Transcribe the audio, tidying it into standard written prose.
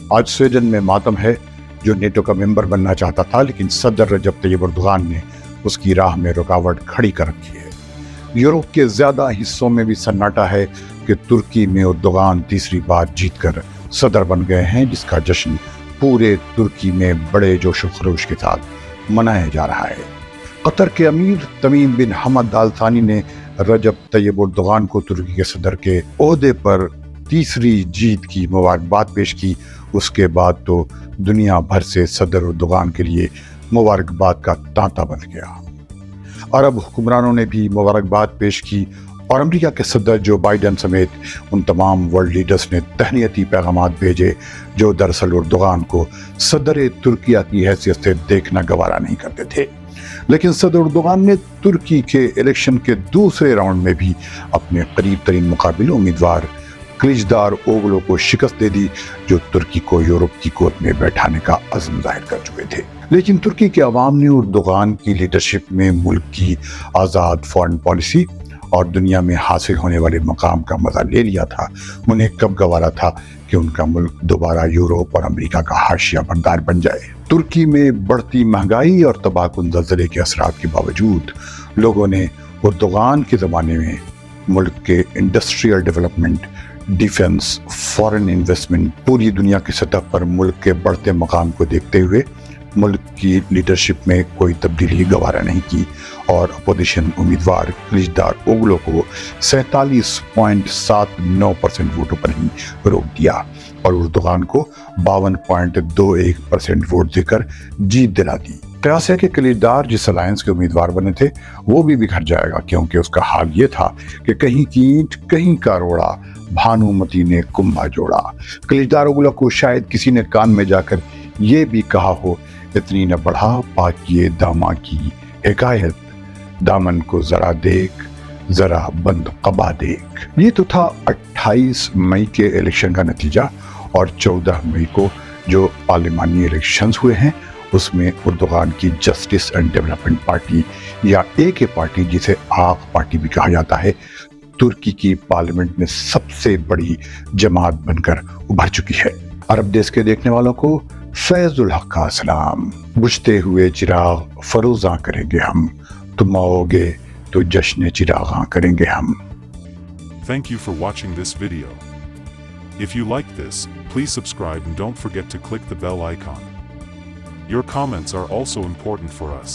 آج سویڈن میں ماتم ہے جو نیٹو کا ممبر بننا چاہتا تھا، لیکن صدر رجب طیب اردوغان نے اس کی راہ میں رکاوٹ کھڑی کر رکھی ہے۔ یورپ کے زیادہ حصوں میں بھی سناٹا ہے کہ ترکی میں اردوغان تیسری بار جیت کر صدر بن گئے ہیں، جس کا جشن پورے ترکی میں بڑے جوش و خروش کے ساتھ منایا جا رہا ہے۔ قطر کے امیر تمیم بن حمد آل ثانی نے رجب طیب اردوغان کو ترکی کے صدر کے عہدے پر تیسری جیت کی مبارکباد پیش کی۔ اس کے بعد تو دنیا بھر سے صدر اردوغان کے لیے مبارکباد کا تانتا بن گیا۔ عرب حکمرانوں نے بھی مبارکباد پیش کی اور امریکہ کے صدر جو بائیڈن سمیت ان تمام ورلڈ لیڈرز نے تہنیتی پیغامات بھیجے جو دراصل اردوغان کو صدر ترکیہ کی حیثیت سے دیکھنا گوارا نہیں کرتے تھے۔ لیکن صدر اردوغان نے ترکی کے الیکشن کے دوسرے راؤنڈ میں بھی اپنے قریب ترین مقابل امیدوار کلچدار اوغلو کو شکست دے دی، جو ترکی کو یورپ کی گود میں بیٹھانے کا عزم ظاہر کر چکے تھے۔ لیکن ترکی کے عوام نے اردوغان کی لیڈرشپ میں ملک کی آزاد فارن پالیسی اور دنیا میں حاصل ہونے والے مقام کا مزہ لے لیا تھا۔ انہیں کب گوارا تھا کہ ان کا ملک دوبارہ یورپ اور امریکہ کا حاشیہ بردار بن جائے۔ ترکی میں بڑھتی مہنگائی اور تباہ کن زلزلے کے اثرات کے باوجود لوگوں نے اردوغان کے زمانے میں ملک کے industrial development, defence, foreign investment, پوری دنیا کی سطح پر ملک کے بڑھتے مقام کو دیکھتے ہوئے ملک کی لیڈرشپ میں کوئی تبدیلی گوارا نہیں کی اور اپوزیشن امیدوار کلچدار اوغلو کو 47.79% ووٹوں پر ہی روک دیا اور اردوغان کو 52.21% ووٹ دے کر جیت دلا دی۔ قیاس ہے کہ کلچدار جس الائنس کے امیدوار بنے تھے وہ بھی بکھر جائے گا، کیونکہ اس کا حال یہ تھا کہ کہیں کی اینٹ کہیں کا روڑا، بھانومتی نے کنبھا جوڑا۔ کلچدار اوغلو کو شاید کسی نے کان میں جا کر یہ بھی کہا ہو، اتنی نہ بڑھا پاکیے داما کی حکایت، دامن کو ذرا دیکھ ذرا بند قبا دیکھ۔ یہ تو تھا 28 مئی کے الیکشن کا نتیجہ، اور 14 مئی کو جو پارلیمانی الیکشنز ہوئے ہیں اس میں اردوغان کی جسٹس اینڈ ڈیولپمنٹ پارٹی یا اے کے پارٹی، جسے آق پارٹی بھی کہا جاتا ہے، ترکی کی پارلیمنٹ میں سب سے بڑی جماعت بن کر ابھر چکی ہے۔ عرب دیش کے دیکھنے والوں کو فیض الحق کا سلام۔ بجھتے ہوئے چراغ فروزاں کریں گے ہم، تم آؤ گے تو جشن چراغاں کریں گے ہم۔ Thank you for watching this video. If you like this, please subscribe and don't forget to click the bell icon. Your comments are also important for us.